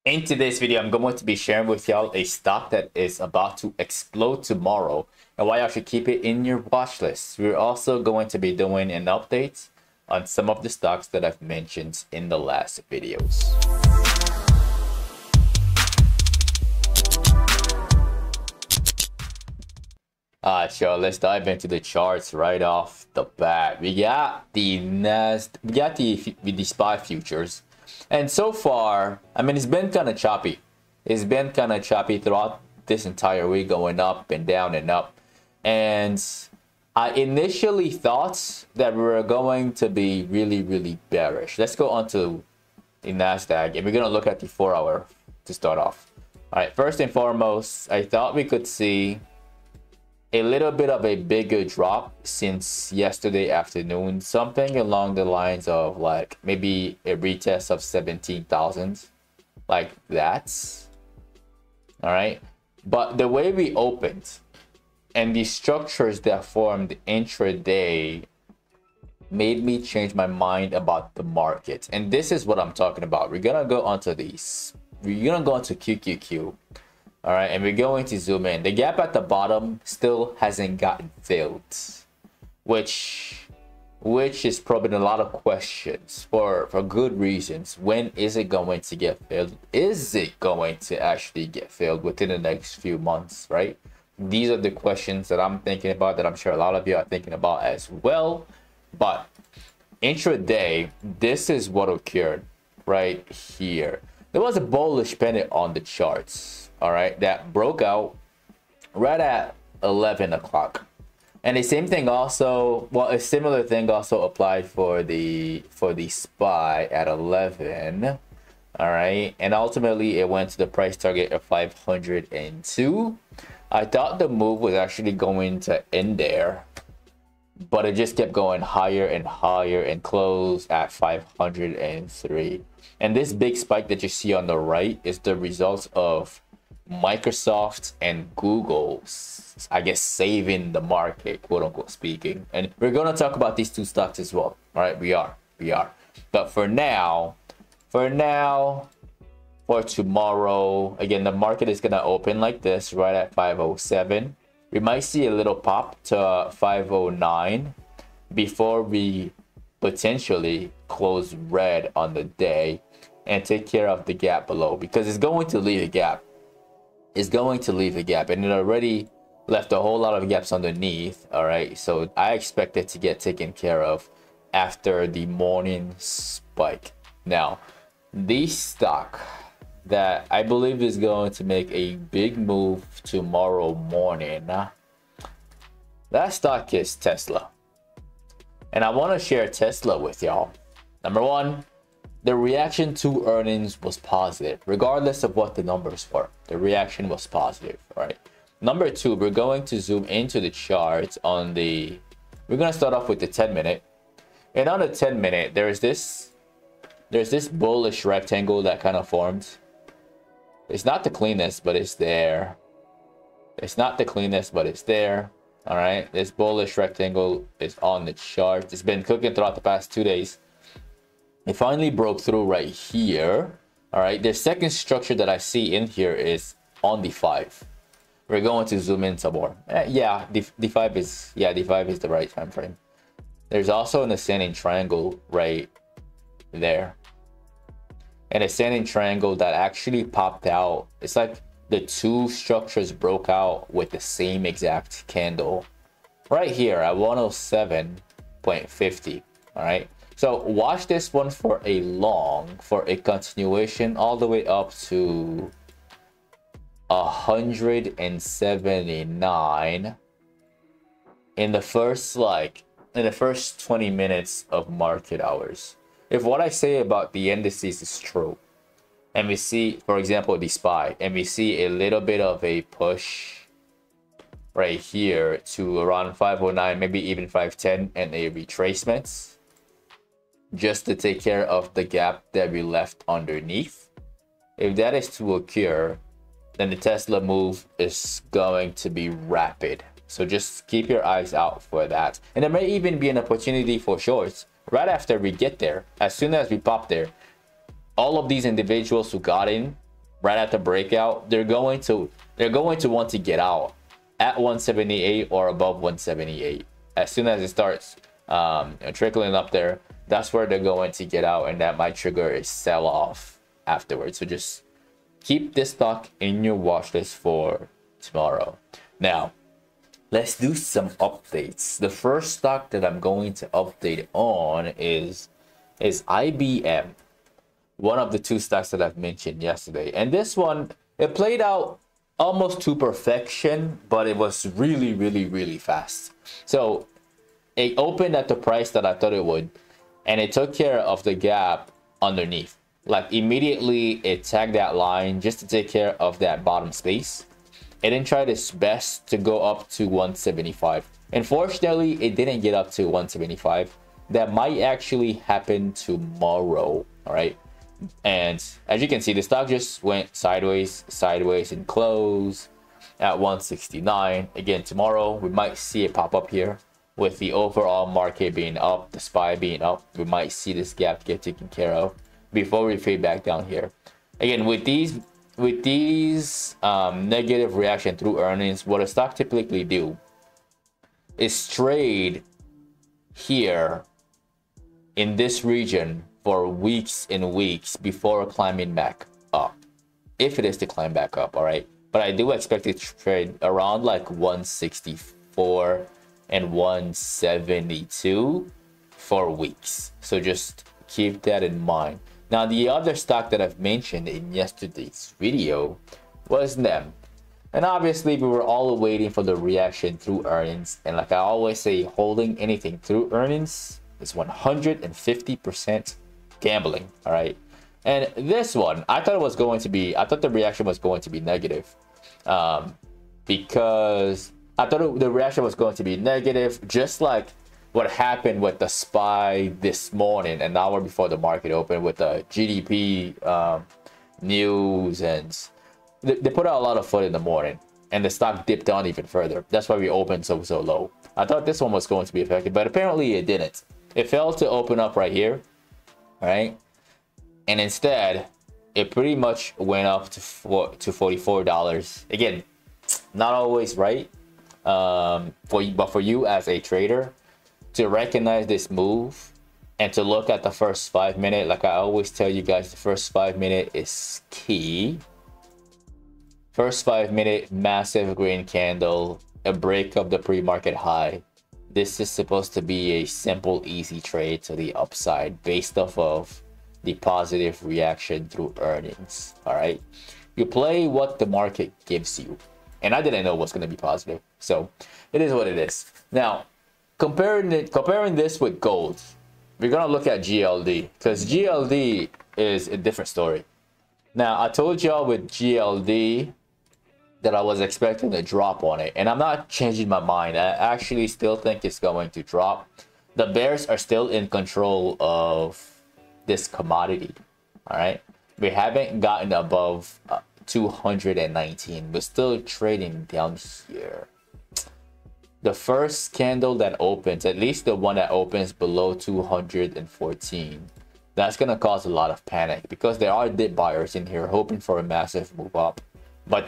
In today's video, I'm going to be sharing with y'all a stock that is about to explode tomorrow and why y'all should keep it in your watch list. We're also going to be doing an update on some of the stocks that I've mentioned in the last videos. Alright, y'all, let's dive into the charts right off the bat. We got the the SPY futures. And so far, I mean, it's been kind of choppy. It's been kind of choppy throughout this entire week, going up and down and up. And I initially thought that we were going to be really bearish. Let's go on to the NASDAQ, and we're going to look at the 4-hour to start off. All right, first and foremost, I thought we could see a little bit of a bigger drop since yesterday afternoon, something along the lines of like maybe a retest of 17,000, like that. All right, but the way we opened and the structures that formed intraday made me change my mind about the market. And this is what I'm talking about. We're gonna go onto these. We're gonna go into QQQ. All right, and we're going to zoom in. The gap at the bottom still hasn't gotten filled, which is probably a lot of questions for good reasons. When is it going to get filled? Is it going to actually get filled within the next few months, right? These are the questions that I'm thinking about, that I'm sure a lot of you are thinking about as well. But intraday, this is what occurred right here. There was a bullish pennant on the charts. All right, that broke out right at 11 o'clock. And the same thing also, well, a similar thing also applied for the SPY at 11. All right, and ultimately it went to the price target of 502. I thought the move was actually going to end there, but it just kept going higher and higher and closed at 503. And this big spike that you see on the right is the result of Microsoft and Google, I guess, saving the market, quote unquote speaking. And we're going to talk about these two stocks as well. All right, we are. But for now, for tomorrow, again, the market is going to open like this right at 507. We might see a little pop to 509 before we potentially close red on the day and take care of the gap below, because it's going to leave a gap. Is going to leave a gap, and it already left a whole lot of gaps underneath. All right, so I expect it to get taken care of after the morning spike. Now, the stock that I believe is going to make a big move tomorrow morning, that stock is Tesla, and I want to share Tesla with y'all. Number one, the reaction to earnings was positive, regardless of what the numbers were. The reaction was positive, all right? Number two, we're going to zoom into the charts on the... We're going to start off with the 10-minute. And on the 10-minute, there's this bullish rectangle that kind of formed. It's not the cleanest, but it's there. It's not the cleanest, but it's there, all right? This bullish rectangle is on the chart. It's been cooking throughout the past 2 days. It finally broke through right here. All right, the second structure that I see in here is on the 5. We're going to zoom in some more. Yeah, the 5 is the right time frame. There's also an ascending triangle right there, an ascending triangle that actually popped out. It's like the two structures broke out with the same exact candle right here at 107.50. all right. So watch this one for a continuation all the way up to 179 in the first 20 minutes of market hours. If what I say about the indices is true, and we see, for example, the SPY, and we see a little bit of a push right here to around 509, maybe even 510, and a retracement, just to take care of the gap that we left underneath. If that is to occur, then the Tesla move is going to be rapid. So just keep your eyes out for that. And there may even be an opportunity for shorts right after we get there. As soon as we pop there, all of these individuals who got in right at the breakout, they're going to want to get out at 178 or above 178. As soon as it starts trickling up there, that's where they're going to get out, and that might trigger a sell off afterwards. So just keep this stock in your watch list for tomorrow. Now let's do some updates. The first stock that I'm going to update on is IBM, one of the two stocks that I've mentioned yesterday. And this one, it played out almost to perfection, but it was really, really, really fast. So it opened at the price that I thought it would, and it took care of the gap underneath. Like immediately it tagged that line just to take care of that bottom space. It then tried its best to go up to 175. Unfortunately, it didn't get up to 175. That might actually happen tomorrow. All right. And as you can see, the stock just went sideways, and close at 169. Again, tomorrow we might see it pop up here with the overall market being up, the SPY being up. We might see this gap get taken care of before we fade back down here. Again, with these negative reaction through earnings, what a stock typically do is trade here in this region for weeks and weeks before climbing back up, if it is to climb back up. All right, but I do expect it to trade around like 164 and 172 for weeks, so just keep that in mind. Now, the other stock that I've mentioned in yesterday's video was NEM. And obviously, we were all waiting for the reaction through earnings. And like I always say, holding anything through earnings is 150% gambling. All right. And this one, I thought the reaction was going to be negative. Because I thought the reaction was going to be negative, just like what happened with the SPY this morning, an hour before the market opened, with the GDP news, and they put out a lot of foot in the morning, and the stock dipped down even further. That's why we opened so low. I thought this one was going to be affected, but apparently it didn't. It failed to open up right here, all right, and instead it pretty much went up to $44. Again, not always right, but for you as a trader to recognize this move and to look at the first 5 minutes. Like I always tell you guys, the first 5 minutes is key. First 5 minute, massive green candle, a break of the pre-market high. This is supposed to be a simple, easy trade to the upside based off of the positive reaction through earnings. All right, you play what the market gives you, and I didn't know what's going to be positive, so it is what it is. Now, comparing this with gold, we're gonna look at GLD, because GLD is a different story. Now, I told y'all with GLD that I was expecting a drop on it, and I'm not changing my mind. I actually still think it's going to drop. The bears are still in control of this commodity. All right, we haven't gotten above 219. We're still trading down here. The first candle that opens, at least the one that opens below 214, that's going to cause a lot of panic, because there are dip buyers in here hoping for a massive move up. But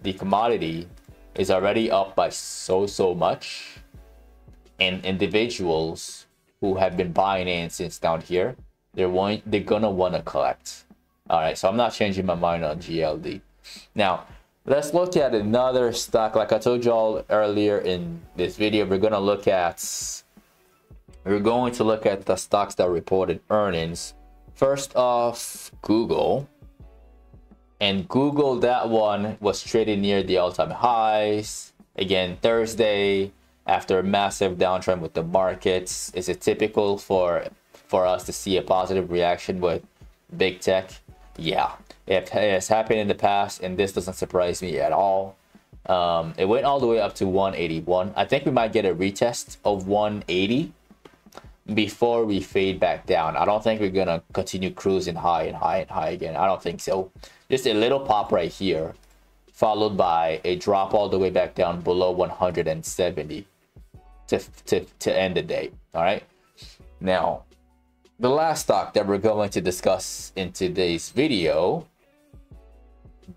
the commodity is already up by so much, and individuals who have been buying in since down here, they're gonna want to collect. All right, so I'm not changing my mind on GLD. Now, let's look at another stock. Like I told y'all earlier in this video, we're going to look at the stocks that reported earnings. First off, Google. And Google, that one was trading near the all-time highs. Again, Thursday, after a massive downtrend with the markets. Is it typical for us to see a positive reaction with big tech? Yeah. It has happened in the past, and this doesn't surprise me at all. It went all the way up to 181. I think we might get a retest of 180 before we fade back down. I don't think we're gonna continue cruising high and high and high again. I don't think so. Just a little pop right here, followed by a drop all the way back down below 170 to end the day. All right. Now, the last stock that we're going to discuss in today's video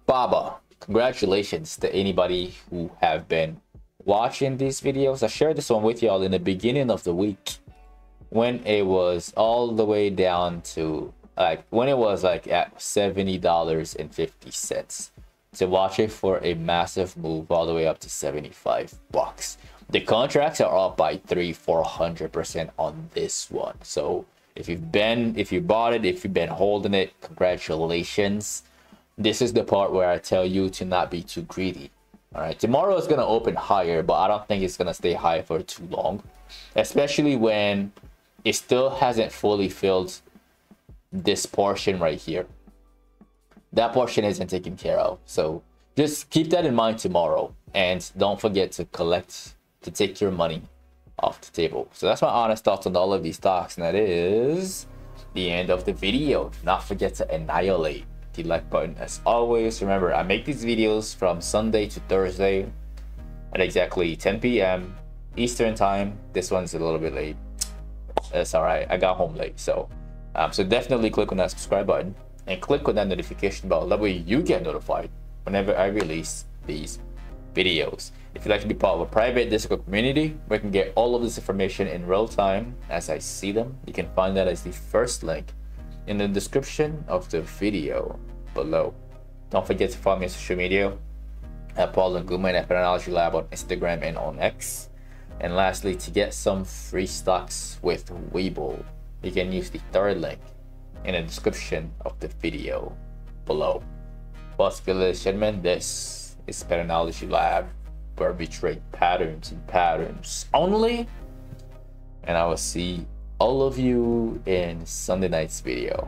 Baba, congratulations to anybody who have been watching these videos. I shared this one with y'all in the beginning of the week when it was all the way down to when it was like at $70.50, to watch it for a massive move all the way up to 75 bucks. The contracts are up by 300-400% on this one. So if you bought it, if you've been holding it, congratulations. This is the part where I tell you to not be too greedy. All right, tomorrow is going to open higher, but I don't think it's going to stay high for too long, especially when it still hasn't fully filled this portion right here. That portion isn't taken care of. So just keep that in mind tomorrow, and don't forget to take your money off the table. So that's my honest thoughts on all of these stocks, and that is the end of the video. Do not forget to annihilate the like button as always. Remember, I make these videos from Sunday to Thursday at exactly 10 p.m. Eastern time. This one's a little bit late. That's all right, I got home late. So definitely click on that subscribe button and click on that notification bell. That way you get notified whenever I release these videos. If you'd like to be part of a private Discord community where you can get all of this information in real time as I see them, you can find that as the first link in the description of the video below. Don't forget to follow me on social media at Paul and Guma and at Patternology Lab on Instagram and on X. And lastly, to get some free stocks with Webull, you can use the third link in the description of the video below. Well, ladies and gentlemen, this is Patternology Lab, where we trade patterns and patterns only. And I will see all of you in Sunday night's video.